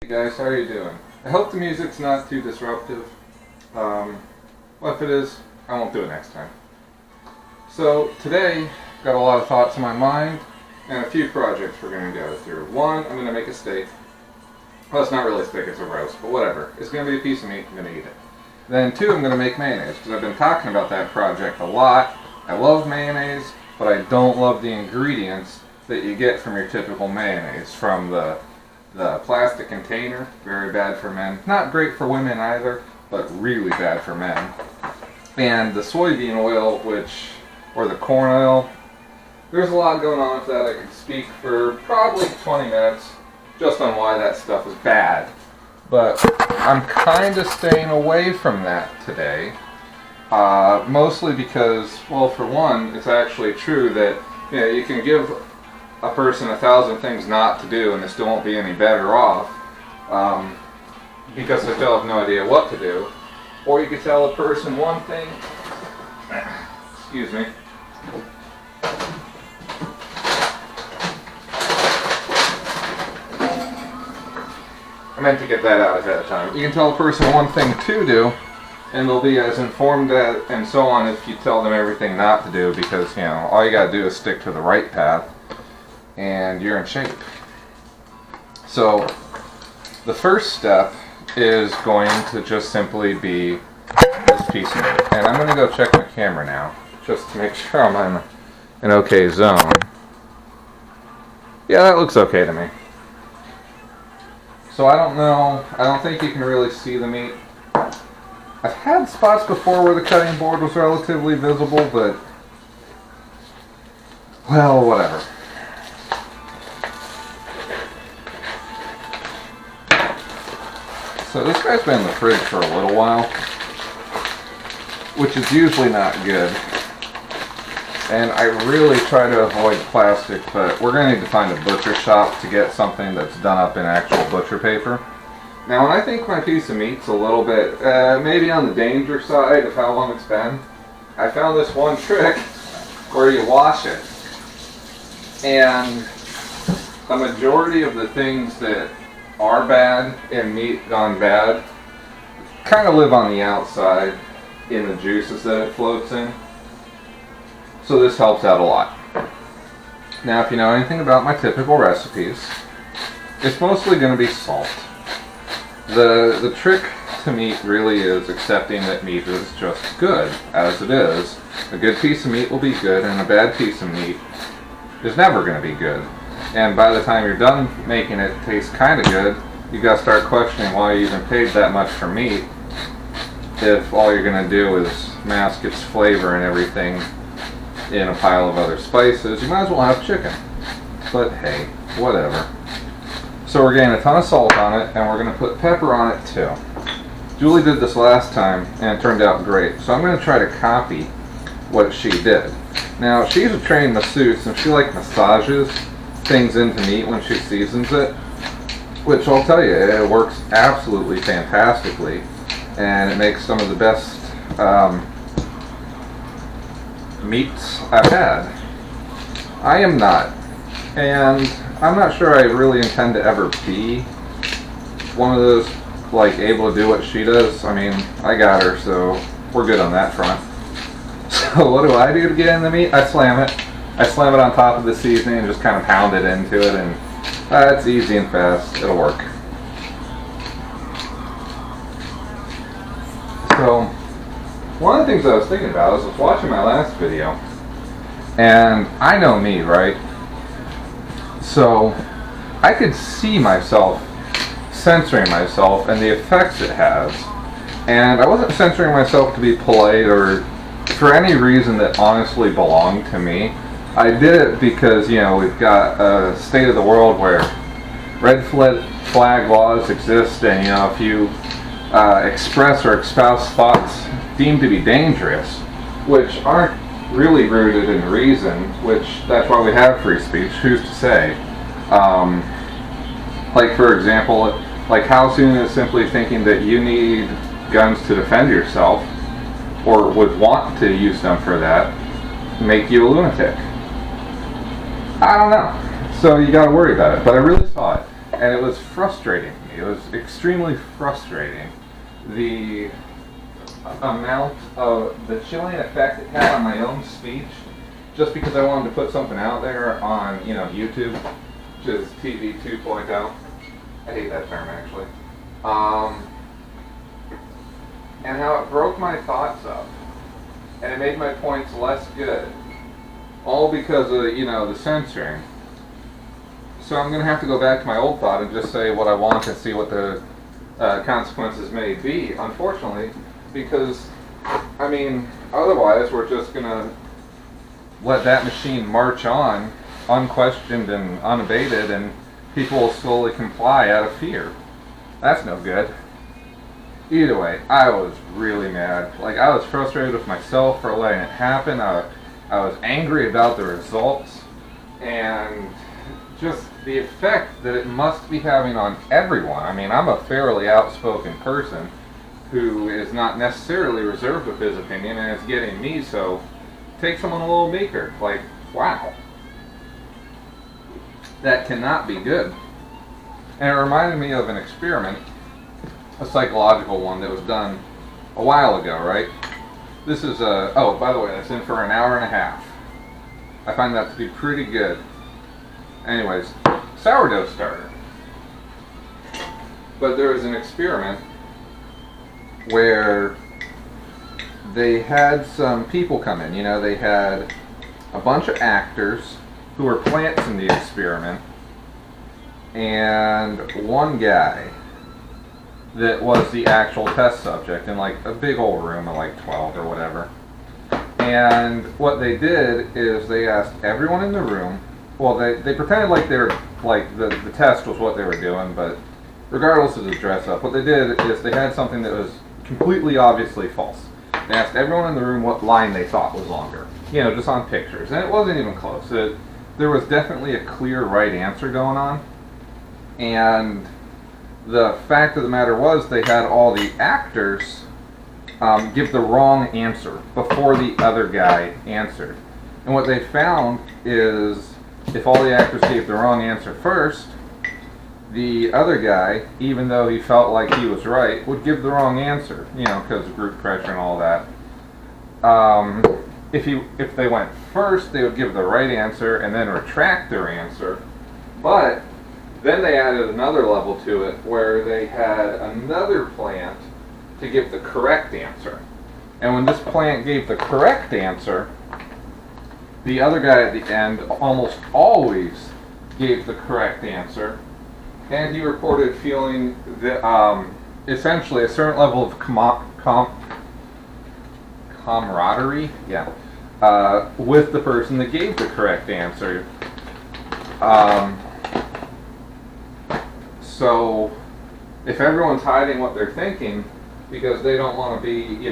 Hey guys, how are you doing? I hope the music's not too disruptive. Well, if it is, I won't do it next time. So today, got a lot of thoughts in my mind and a few projects we're going to go through. One, I'm going to make a steak. Well, it's not really a steak, it's a roast, but whatever. It's going to be a piece of meat, I'm going to eat it. Then two, I'm going to make mayonnaise, because I've been talking about that project a lot. I love mayonnaise, but I don't love the ingredients that you get from your typical mayonnaise. From the plastic container, very bad for men. Not great for women either, but really bad for men. And the soybean oil, or the corn oil, there's a lot going on with that. I could speak for probably 20 minutes just on why that stuff is bad. But I'm kind of staying away from that today. Mostly because, well, for one, it's actually true that you can give a person 1,000 things not to do and they still won't be any better off because they still have no idea what to do. Or you could tell a person one thing, excuse me, I meant to get that out ahead of time. You can tell a person one thing to do and they'll be as informed and so on if you tell them everything not to do, because all you gotta do is stick to the right path and you're in shape. So the first step is going to just simply be this piece of meat. And I'm going to go check my camera now just to make sure I'm in an okay zone. Yeah, that looks okay to me. So I don't know, I don't think you can really see the meat. I've had spots before where the cutting board was relatively visible, but well, whatever. So this guy's been in the fridge for a little while, which is usually not good. And I really try to avoid plastic, but we're going to need to find a butcher shop to get something that's done up in actual butcher paper. Now, when I think my piece of meat's a little bit, maybe on the danger side of how long it's been, I found this one trick where you wash it. And a majority of the things that are bad and meat gone bad kind of live on the outside in the juices that it floats in. So this helps out a lot. Now, if you know anything about my typical recipes, it's mostly going to be salt. The trick to meat really is accepting that meat is just good as it is. A good piece of meat will be good, and a bad piece of meat is never going to be good. And by the time you're done making it taste kind of good, you got to start questioning why you even paid that much for meat if all you're going to do is mask its flavor and everything in a pile of other spices. You might as well have chicken. But hey, whatever. So we're getting a ton of salt on it, and we're going to put pepper on it too. Julie did this last time, and it turned out great. So I'm going to try to copy what she did. Now, she's a trained masseuse, and she massages things into meat when she seasons it, which I'll tell you, it works absolutely fantastically, and it makes some of the best meats I've had. I am not, and I'm not sure I really intend to ever be one of those able to do what she does. I mean, I got her, so we're good on that front. So what do I do to get in the meat? I slam it. I slam it on top of the seasoning and just kind of pound it into it, and it's easy and fast. It'll work. So, one of the things I was thinking about is I was watching my last video, and I know me, right? So, I could see myself censoring myself and the effects it has, and I wasn't censoring myself to be polite or for any reason that honestly belonged to me. I did it because, we've got a state of the world where red flag laws exist, and, if you express or espouse thoughts deemed to be dangerous, which aren't really rooted in reason, which that's why we have free speech, who's to say? For example, how soon is simply thinking that you need guns to defend yourself, or would want to use them for that, make you a lunatic? I don't know. So you got to worry about it. But I really saw it. And it was frustrating me. It was extremely frustrating. The amount of the chilling effect it had on my own speech, just because I wanted to put something out there on, YouTube, which is TV 2.0. I hate that term, actually. And how it broke my thoughts up. And it made my points less good. All because of, the censoring. So I'm going to have to go back to my old thought and just say what I want and see what the consequences may be, unfortunately. Because, otherwise we're just going to let that machine march on, unquestioned and unabated, and people will slowly comply out of fear. That's no good. Either way, I was really mad. Like, I was frustrated with myself for letting it happen. I was angry about the results, and just the effect that it must be having on everyone. I'm a fairly outspoken person who is not necessarily reserved with his opinion, and it's getting me, so take someone a little meeker. Like, wow. That cannot be good. And it reminded me of an experiment, a psychological one that was done a while ago, right? This is oh, by the way, that's in for an hour and a half. I find that to be pretty good. Anyways, sourdough starter. But there was an experiment where they had some people come in. They had a bunch of actors who were plants in the experiment, and one guy that was the actual test subject in like a big old room of like 12 or whatever. And what they did is they asked everyone in the room, well, they pretended like they were, like the test was what they were doing, but regardless of the dress up, what they did is they had something that was completely obviously false. They asked everyone in the room what line they thought was longer, just on pictures, and it wasn't even close. There was definitely a clear right answer going on, and the fact of the matter was they had all the actors give the wrong answer before the other guy answered. And what they found is if all the actors gave the wrong answer first, the other guy, even though he felt like he was right, would give the wrong answer, because of group pressure and all that. If they went first, they would give the right answer and then retract their answer. But then they added another level to it where they had another plant to give the correct answer. And when this plant gave the correct answer, the other guy at the end almost always gave the correct answer. And he reported feeling essentially a certain level of camaraderie, with the person that gave the correct answer. So if everyone's hiding what they're thinking because they don't want to be,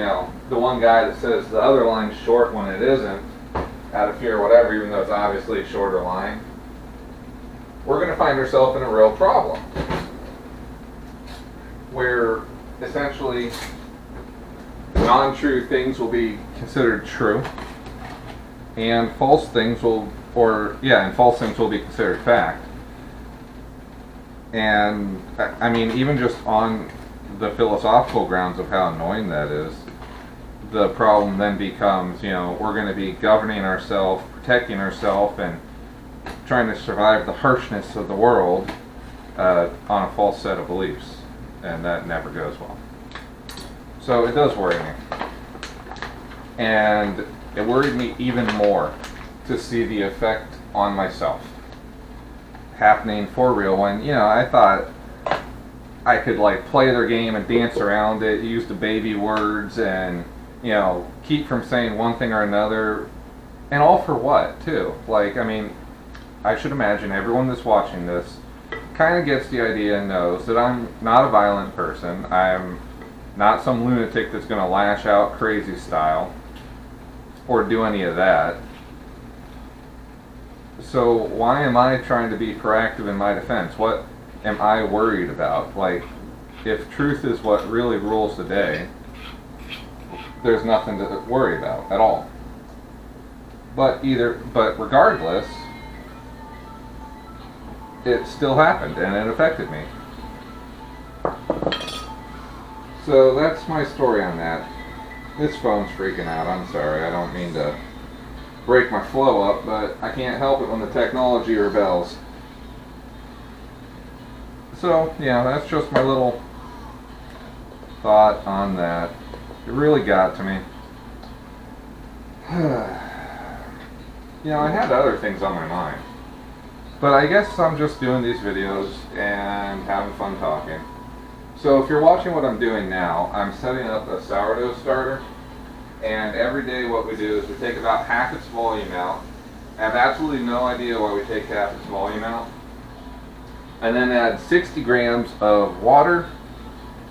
the one guy that says the other line's short when it isn't, out of fear or whatever, even though it's obviously a shorter line, we're going to find ourselves in a real problem where essentially non-true things will be considered true and false things will be considered fact. And even just on the philosophical grounds of how annoying that is, the problem then becomes, we're going to be governing ourselves, protecting ourselves, and trying to survive the harshness of the world on a false set of beliefs. And that never goes well. So it does worry me. And it worried me even more to see the effect on myself happening for real when, I thought I could play their game and dance around it, use the baby words and, keep from saying one thing or another, and all for what, too? I should imagine everyone that's watching this kind of gets the idea and knows that I'm not a violent person. I'm not some lunatic that's going to lash out crazy style or do any of that. So why am I trying to be proactive in my defense? What am I worried about? If truth is what really rules the day, there's nothing to worry about at all. But regardless, it still happened and it affected me. So that's my story on that. This phone's freaking out. I'm sorry. I don't mean to break my flow up, but I can't help it when the technology rebels. So, yeah, that's just my little thought on that. It really got to me. You know, I had other things on my mind. But I guess I'm just doing these videos and having fun talking. So if you're watching what I'm doing now, I'm setting up a sourdough starter. And every day what we do is we take about half its volume out. I have absolutely no idea why we take half its volume out. And then add 60 grams of water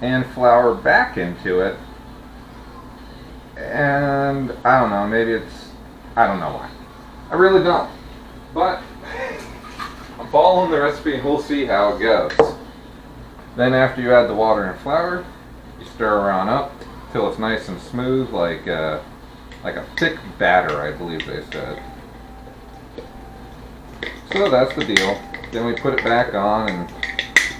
and flour back into it. And I don't know, maybe I don't know why. I really don't. But I'm following the recipe and we'll see how it goes. Then after you add the water and flour, you stir around up till it's nice and smooth, like a thick batter, I believe they said. So that's the deal. Then we put it back on, and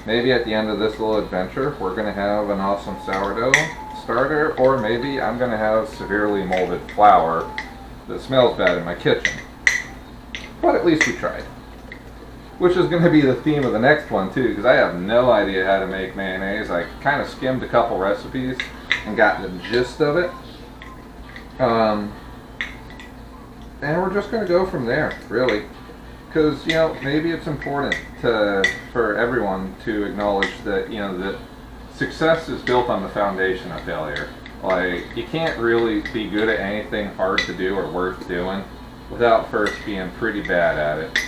maybe at the end of this little adventure, we're going to have an awesome sourdough starter, or maybe I'm going to have severely molded flour that smells bad in my kitchen. But at least we tried. Which is going to be the theme of the next one too, because I have no idea how to make mayonnaise. I kind of skimmed a couple recipes and got the gist of it. And we're just going to go from there, really. Because, you know, maybe it's important for everyone to acknowledge that, you know, that success is built on the foundation of failure. Like, you can't really be good at anything hard to do or worth doing without first being pretty bad at it.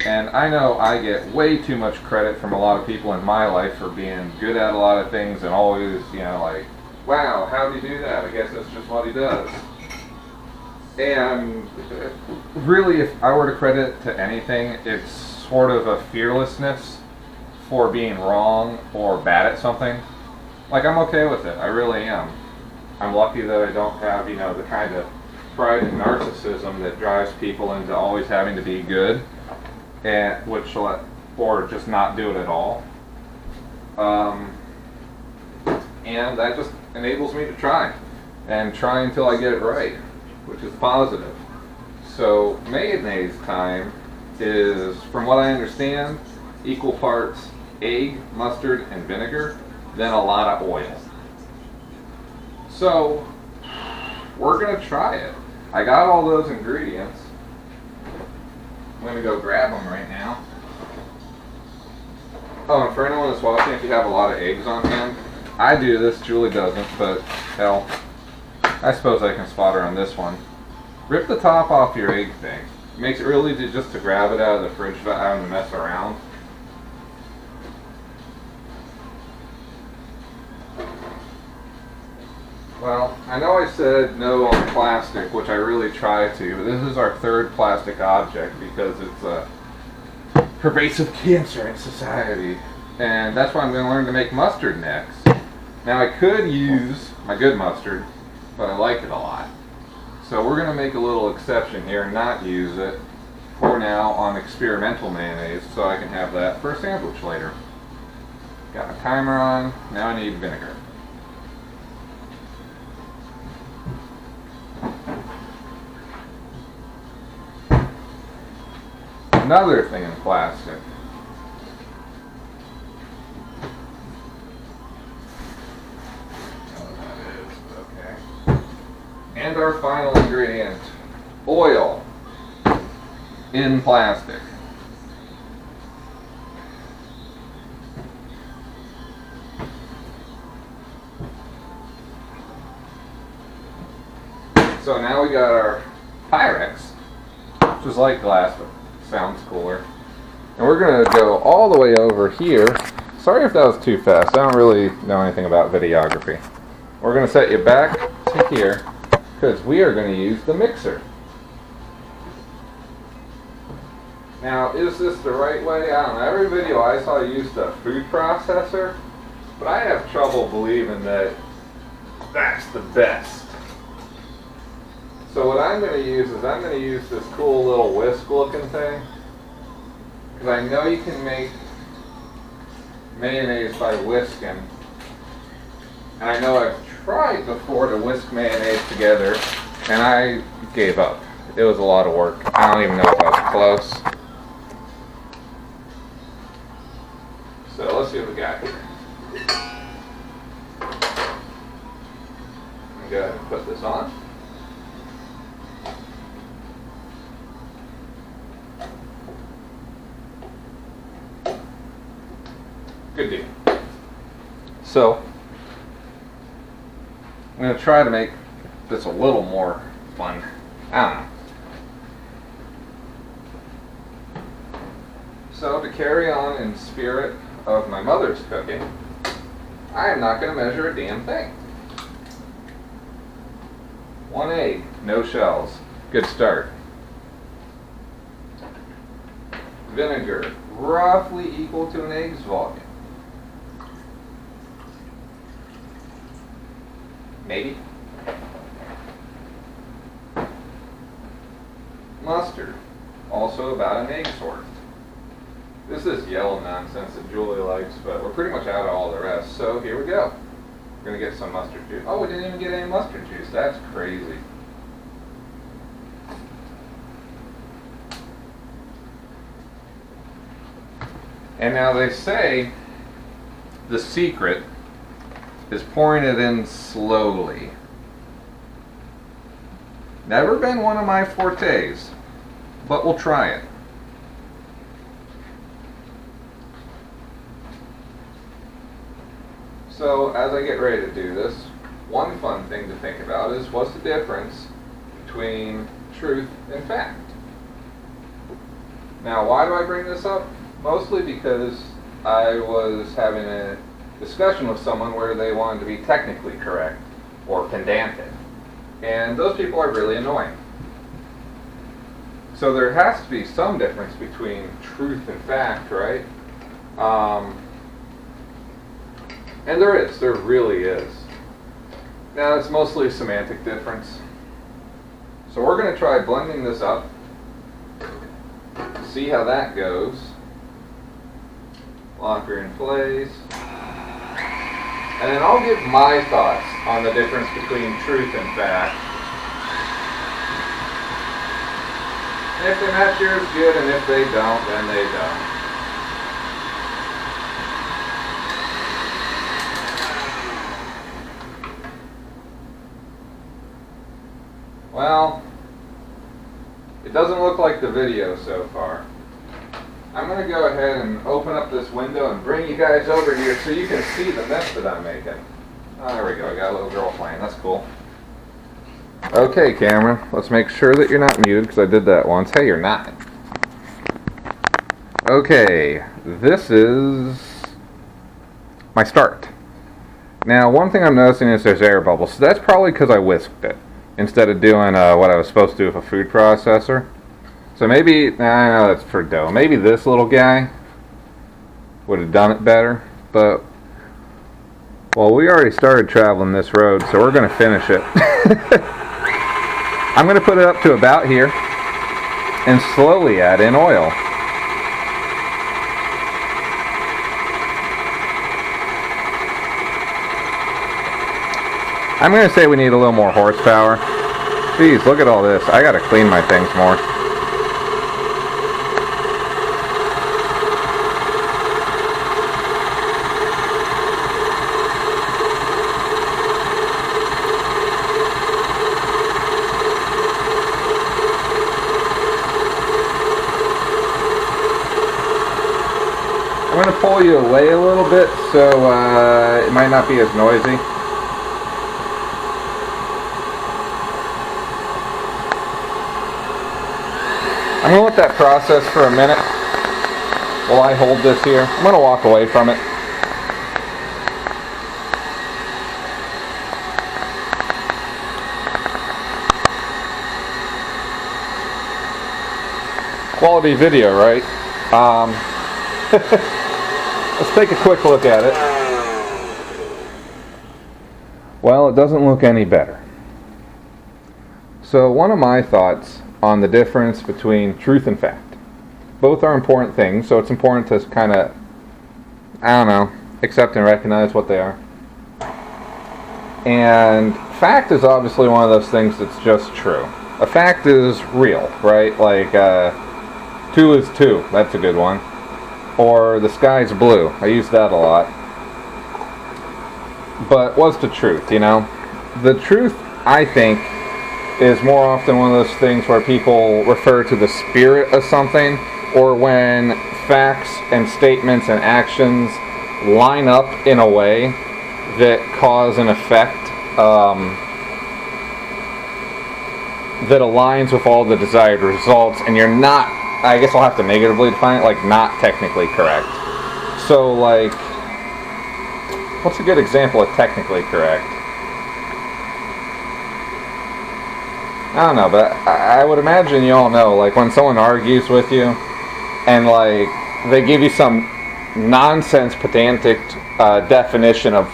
And I know I get way too much credit from a lot of people in my life for being good at a lot of things and always, you know, like, wow, how do you do that? I guess that's just what he does. And really, if I were to credit to anything, it's sort of a fearlessness for being wrong or bad at something. Like, I'm okay with it. I really am. I'm lucky that I don't have, you know, the kind of pride and narcissism that drives people into always having to be good. And or just not do it at all. And that just enables me to try until I get it right, which is positive. So mayonnaise time is, from what I understand, equal parts egg, mustard, and vinegar, then a lot of oil. So we're gonna try it. I got all those ingredients. I'm going to go grab them right now. Oh, and for anyone that's watching, if you have a lot of eggs on hand, I do this, Julie doesn't, but hell, I suppose I can spot her on this one. Rip the top off your egg thing. It makes it real easy just to grab it out of the fridge without having to mess around. Well, I know I said no on plastic, which I really try to, but this is our third plastic object because it's a pervasive cancer in society. And that's why I'm going to learn to make mustard next. Now I could use my good mustard, but I like it a lot. So we're going to make a little exception here and not use it for now on experimental mayonnaise so I can have that for a sandwich later. Got my timer on, now I need vinegar. Another thing in plastic. Oh, that is, okay. And our final ingredient, oil in plastic. So now we got our Pyrex, which is like glass, but sounds cooler. And we're going to go all the way over here. Sorry if that was too fast. I don't really know anything about videography. We're going to set you back to here because we are going to use the mixer. Now, is this the right way? I don't know. Every video I saw used a food processor, but I have trouble believing that that's the best. So what I'm going to use is I'm going to use this cool little whisk looking thing. because I know you can make mayonnaise by whisking. And I know I've tried before to whisk mayonnaise together, and I gave up. It was a lot of work. I don't even know if I was close. So let's see what we got here. I'm going to go ahead and put this on. Good deal. So, I'm going to try to make this a little more fun. I don't know. So, to carry on in spirit of my mother's cooking, I am not going to measure a damn thing. 1 egg, no shells. Good start. Vinegar, roughly equal to an egg's volume. Maybe. Mustard, also about an egg's worth. This is yellow nonsense that Julie likes, but we're pretty much out of all the rest, so here we go. We're going to get some mustard juice. Oh, we didn't even get any mustard juice. That's crazy. And now they say the secret is pouring it in slowly. Never been one of my fortes, but we'll try it. So as I get ready to do this, one fun thing to think about is what's the difference between truth and fact? Now, why do I bring this up? Mostly because I was having a discussion with someone where they wanted to be technically correct or pedantic. And those people are really annoying. So there has to be some difference between truth and fact, right? And there really is. Now it's mostly a semantic difference. So we're going to try blending this up, see how that goes. Lock her in place. And then I'll give my thoughts on the difference between truth and fact. And if they match yours, good, and if they don't, then they don't. Well, it doesn't look like the video so far. I'm going to go ahead and open up this window and bring you guys over here so you can see the mess that I'm making. Oh, there we go. I got a little girl playing. That's cool. Okay, camera. Let's make sure that you're not muted because I did that once. Hey, you're not. Okay, this is my start. Now, one thing I'm noticing is there's air bubbles. So that's probably because I whisked it instead of doing what I was supposed to do with a food processor. So maybe, I know that's for dough. Maybe this little guy would have done it better. But, well, we already started traveling this road, so we're going to finish it. I'm going to put it up to about here and slowly add in oil. I'm going to say we need a little more horsepower. Jeez, look at all this. I got to clean my things more. I'm going to pull you away a little bit so it might not be as noisy. I'm going to let that process for a minute while I hold this here. I'm going to walk away from it. Quality video, right? Let's take a quick look at it. Well, it doesn't look any better. So one of my thoughts on the difference between truth and fact. Both are important things, so it's important to kind of, I don't know, accept and recognize what they are. And fact is obviously one of those things that's just true. A fact is real, right? Like, 2 is 2, that's a good one. Or the sky's blue, I use that a lot. But what's the truth, you know? The truth, I think, is more often one of those things where people refer to the spirit of something, or when facts and statements and actions line up in a way that cause an effect that aligns with all the desired results, and you're not, I guess I'll have to negatively define it, like not technically correct. So like, what's a good example of technically correct? I don't know, but I would imagine you all know, like when someone argues with you and like they give you some nonsense pedantic definition of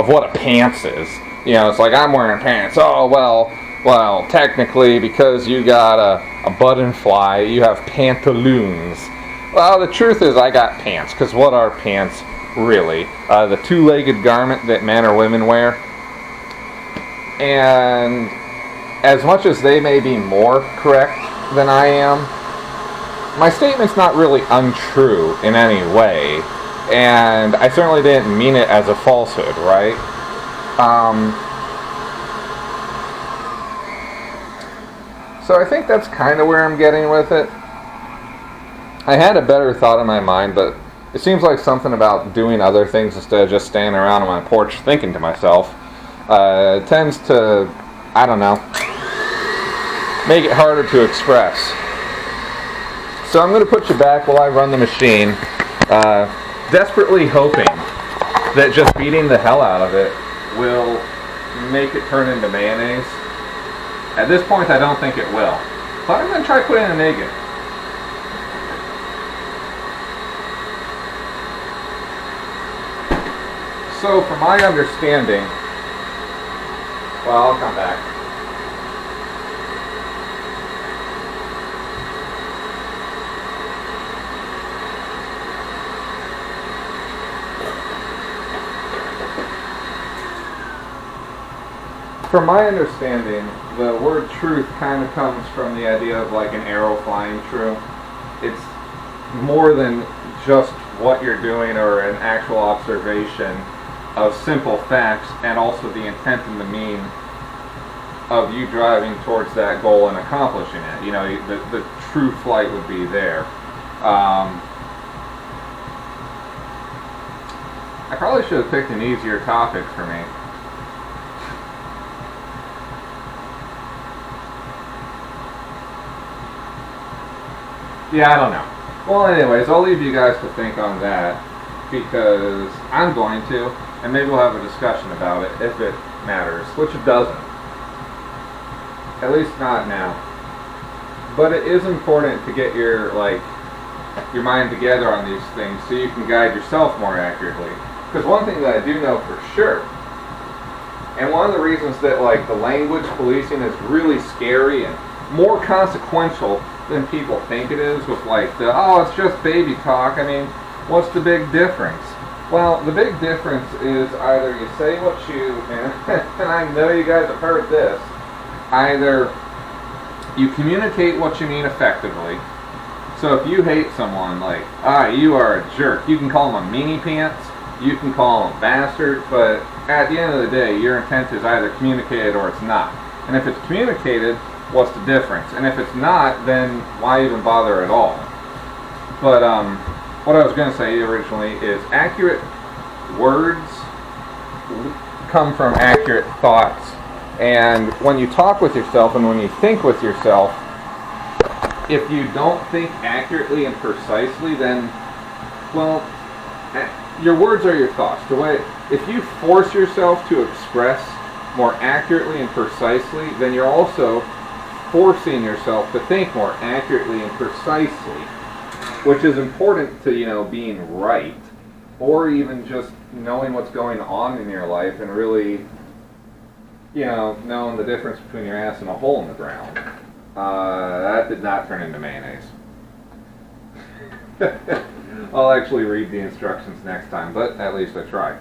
what a pants is. You know, it's like, I'm wearing pants. Oh, well, technically, because you got a button fly, you have pantaloons. Well, the truth is I got pants, because what are pants really? The two-legged garment that men or women wear. And as much as they may be more correct than I am, my statement's not really untrue in any way. And I certainly didn't mean it as a falsehood, right? So I think that's kind of where I'm getting with it. I had a better thought in my mind, but it seems like something about doing other things instead of just standing around on my porch thinking to myself tends to, I don't know, make it harder to express. So I'm going to put you back while I run the machine, desperately hoping that just beating the hell out of it will make it turn into mayonnaise. At this point, I don't think it will. But I'm going to try putting an egg in. So, from my understanding, well, I'll come back. From my understanding, the word truth kind of comes from the idea of like an arrow flying true. It's more than just what you're doing or an actual observation of simple facts, and also the intent and the mean of you driving towards that goal and accomplishing it. You know, the true flight would be there. I probably should have picked an easier topic for me. Yeah, I don't know. Well, anyways, I'll leave you guys to think on that, because I'm going to, and maybe we'll have a discussion about it if it matters, which it doesn't. At least not now. But it is important to get your mind together on these things so you can guide yourself more accurately. Because one thing that I do know for sure, and one of the reasons that like the language policing is really scary and more consequential than people think it is, with like the, oh, it's just baby talk. I mean, what's the big difference? Well, the big difference is either you say what you, and I know you guys have heard this, either you communicate what you mean effectively. So if you hate someone, like, you are a jerk, you can call them a meanie pants, you can call them a bastard, but at the end of the day, your intent is either communicated or it's not. And if it's communicated, what's the difference? And if it's not, then why even bother at all? But what I was going to say originally is accurate words come from accurate thoughts. And when you talk with yourself and when you think with yourself, if you don't think accurately and precisely, then, well, your words are your thoughts. The way, if you force yourself to express more accurately and precisely, then you're also forcing yourself to think more accurately and precisely, which is important to, you know, being right, or even just knowing what's going on in your life and really, you know, knowing the difference between your ass and a hole in the ground. That did not turn into mayonnaise. I'll actually read the instructions next time, but at least I tried.